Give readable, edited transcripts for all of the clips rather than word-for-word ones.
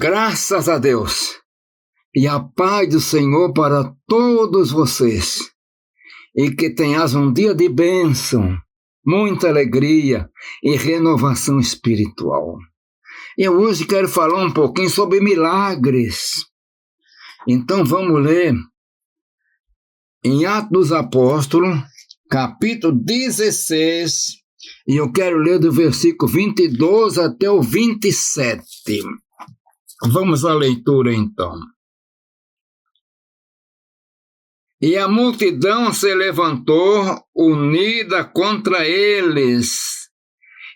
Graças a Deus e a paz do Senhor para todos vocês, e que tenhas um dia de bênção, muita alegria e renovação espiritual. Eu hoje quero falar um pouquinho sobre milagres. Então vamos ler em Atos dos Apóstolos, capítulo 16, e eu quero ler do versículo 22 até o 27. Vamos à leitura então. E a multidão se levantou unida contra eles,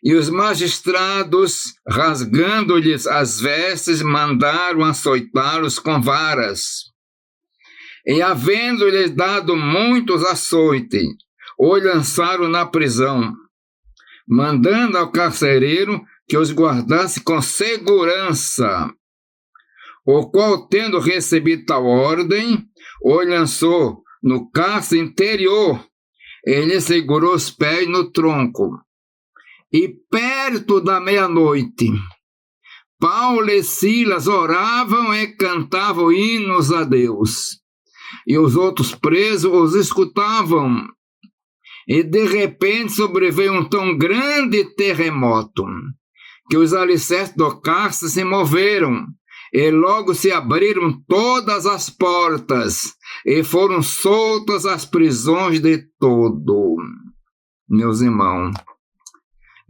e os magistrados, rasgando-lhes as vestes, mandaram açoitá-los com varas. E havendo-lhes dado muitos açoites, os lançaram na prisão, mandando ao carcereiro que os guardasse com segurança, o qual, tendo recebido tal ordem, o lançou no cárcere interior. Ele segurou os pés no tronco. E perto da meia-noite, Paulo e Silas oravam e cantavam hinos a Deus, e os outros presos os escutavam. E de repente sobreveio um tão grande terremoto, que os alicerces do cárcere se moveram, e logo se abriram todas as portas, e foram soltas as prisões de todo. Meus irmãos,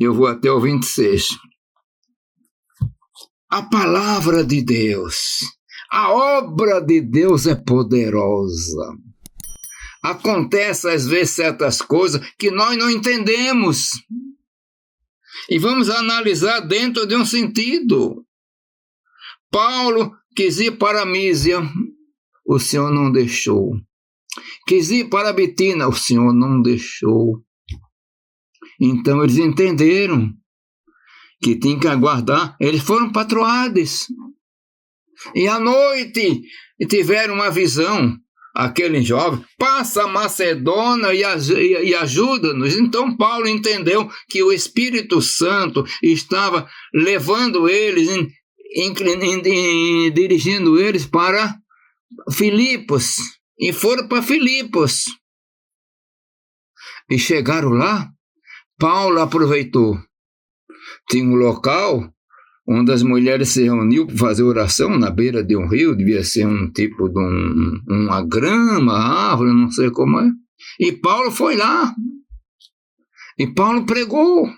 eu vou até o 26. A palavra de Deus, a obra de Deus é poderosa. Acontece às vezes certas coisas que nós não entendemos. E vamos analisar dentro de um sentido. Paulo quis ir para Mísia, o Senhor não deixou. Quis ir para Bitínia, o Senhor não deixou. Então eles entenderam que tinham que aguardar. Eles foram para Troades. E à noite tiveram uma visão. Aquele jovem, passa a Macedônia e ajuda-nos. Então Paulo entendeu que o Espírito Santo estava levando eles, dirigindo eles para Filipos. E foram para Filipos. E chegaram lá, Paulo aproveitou. Tinha um local onde as mulheres se reuniam para fazer oração na beira de um rio, devia ser um tipo de uma grama, árvore, não sei como é. E Paulo foi lá. E Paulo pregou.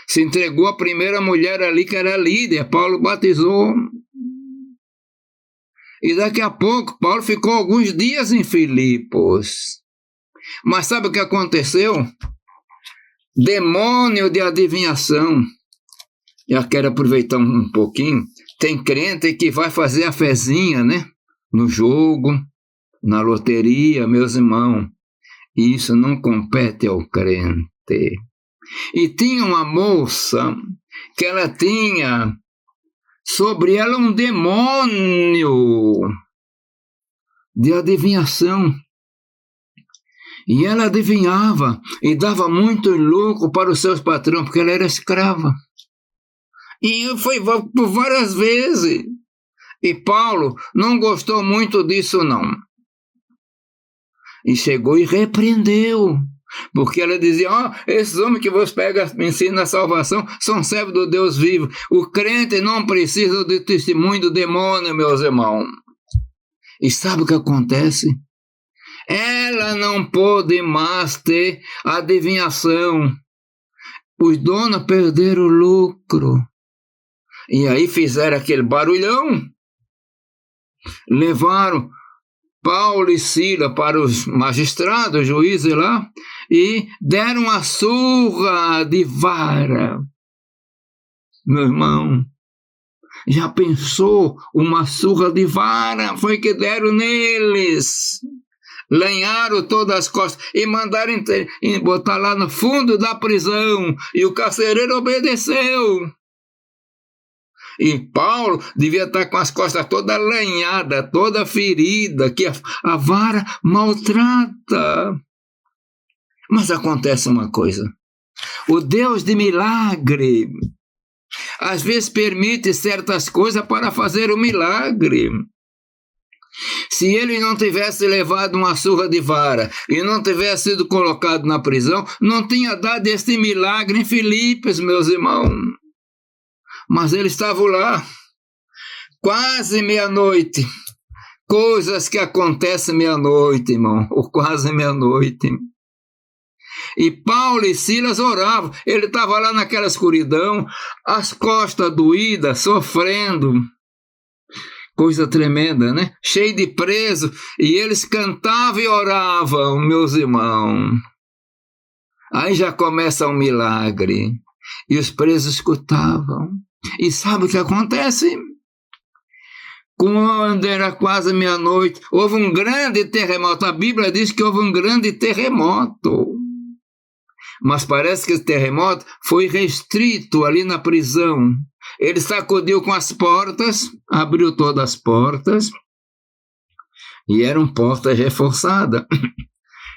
Se entregou a primeira mulher ali, que era Lídia. Paulo batizou. E daqui a pouco, Paulo ficou alguns dias em Filipos. Mas sabe o que aconteceu? Demônio de adivinhação. Já quero aproveitar um pouquinho. Tem crente que vai fazer a fezinha, né? No jogo, na loteria, meus irmãos. Isso não compete ao crente. E tinha uma moça que ela tinha sobre ela um demônio de adivinhação. E ela adivinhava e dava muito lucro para os seus patrões, porque ela era escrava. E foi por várias vezes. E Paulo não gostou muito disso, não. E chegou e repreendeu. Porque ela dizia, esses homens que vos pegam, me ensinam a salvação, são servos do Deus vivo. O crente não precisa do testemunho do demônio, meus irmãos. E sabe o que acontece? Ela não pôde mais ter adivinhação. Os donos perderam o lucro. E aí fizeram aquele barulhão, levaram Paulo e Silas para os magistrados, juízes lá, e deram uma surra de vara. Meu irmão, já pensou uma surra de vara? Foi que deram neles. Lenharam todas as costas e mandaram botar lá no fundo da prisão. E o carcereiro obedeceu. E Paulo devia estar com as costas toda lanhada, toda ferida, que a vara maltrata. Mas acontece uma coisa. O Deus de milagre às vezes permite certas coisas para fazer um milagre. Se ele não tivesse levado uma surra de vara e não tivesse sido colocado na prisão, não tinha dado este milagre em Filipos, meus irmãos. Mas ele estava lá, quase meia-noite. Coisas que acontecem meia-noite, irmão, ou quase meia-noite. E Paulo e Silas oravam. Ele estava lá naquela escuridão, as costas doídas, sofrendo. Coisa tremenda, né? Cheio de preso. E eles cantavam e oravam, meus irmãos. Aí já começa um milagre. E os presos escutavam. E sabe o que acontece? Quando era quase meia-noite, houve um grande terremoto. A Bíblia diz que houve um grande terremoto. Mas parece que esse terremoto foi restrito ali na prisão. Ele sacudiu com as portas, abriu todas as portas, e eram portas reforçadas.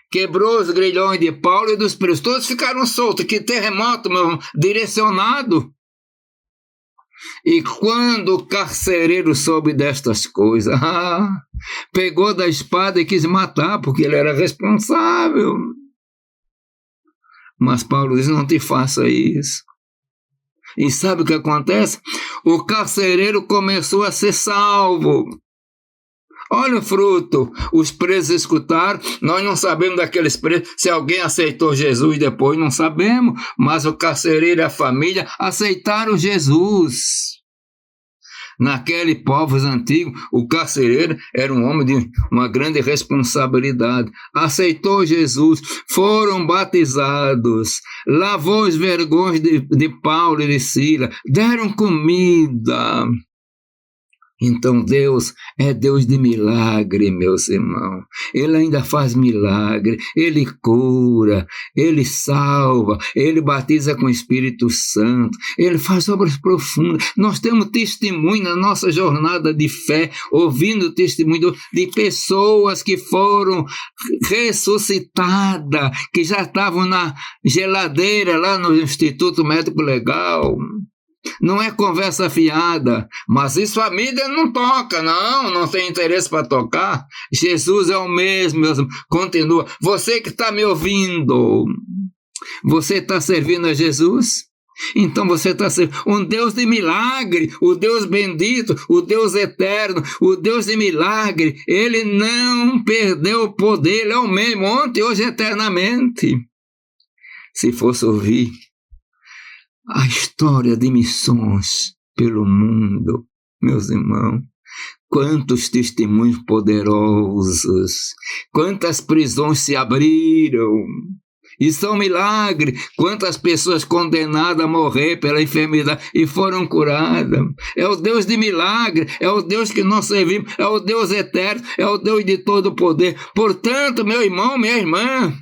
Quebrou os grilhões de Paulo e dos presos. Todos ficaram soltos. Que terremoto, meu irmão, direcionado. E quando o carcereiro soube destas coisas, pegou da espada e quis matar, porque ele era responsável. Mas Paulo diz, não te faça isso. E sabe o que acontece? O carcereiro começou a ser salvo. Olha o fruto. Os presos escutaram. Nós não sabemos daqueles presos. Se alguém aceitou Jesus depois, não sabemos. Mas o carcereiro e a família aceitaram Jesus. Naquele povos antigos, o carcereiro era um homem de uma grande responsabilidade. Aceitou Jesus, foram batizados, lavou os vergões de Paulo e de Silas, deram comida. Então Deus é Deus de milagre, meus irmãos. Ele ainda faz milagre, Ele cura, Ele salva, Ele batiza com o Espírito Santo, Ele faz obras profundas. Nós temos testemunho na nossa jornada de fé, ouvindo testemunho de pessoas que foram ressuscitadas, que já estavam na geladeira lá no Instituto Médico Legal. Não é conversa fiada, mas isso a mídia não toca, não tem interesse para tocar. Jesus é o mesmo, continua. Você que está me ouvindo, você está servindo a Jesus? Então você está servindo um Deus de milagre, o Deus bendito, o Deus eterno, o Deus de milagre. Ele não perdeu o poder, Ele é o mesmo, ontem, hoje, eternamente. Se fosse ouvir a história de missões pelo mundo, meus irmãos, quantos testemunhos poderosos, quantas prisões se abriram, isso é um milagre, quantas pessoas condenadas a morrer pela enfermidade e foram curadas. É o Deus de milagre, é o Deus que nós servimos, é o Deus eterno, é o Deus de todo poder. Portanto, meu irmão, minha irmã,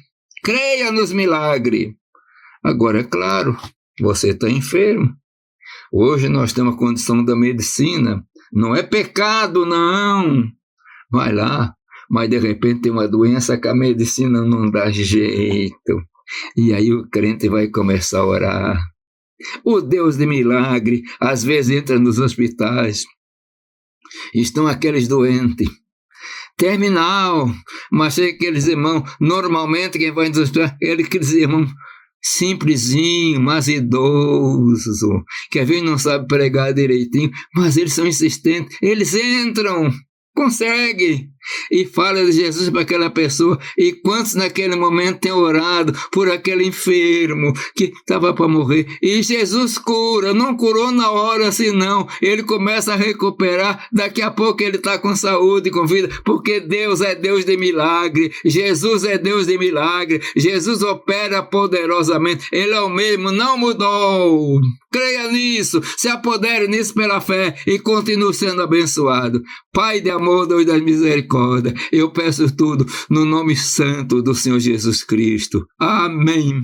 creia nos milagres. Agora, é claro, você está enfermo. Hoje nós temos a condição da medicina. Não é pecado, não. Vai lá. Mas de repente tem uma doença que a medicina não dá jeito. E aí o crente vai começar a orar. O Deus de milagre, às vezes entra nos hospitais. Estão aqueles doentes. Terminal. Mas aqueles irmãos, normalmente quem vai nos hospitais, aqueles irmãos simplesinho, mas idoso, que às vezes não sabe pregar direitinho, mas eles são insistentes, eles entram, conseguem, e fala de Jesus para aquela pessoa. E quantos naquele momento têm orado por aquele enfermo que estava para morrer, e Jesus cura, não curou na hora senão, ele começa a recuperar, daqui a pouco ele está com saúde, com vida, porque Deus é Deus de milagre, Jesus é Deus de milagre, Jesus opera poderosamente, Ele é o mesmo, não mudou. Creia nisso, se apodere nisso pela fé e continue sendo abençoado. Pai de amor, Deus das misericórdias, eu peço tudo no nome santo do Senhor Jesus Cristo. Amém.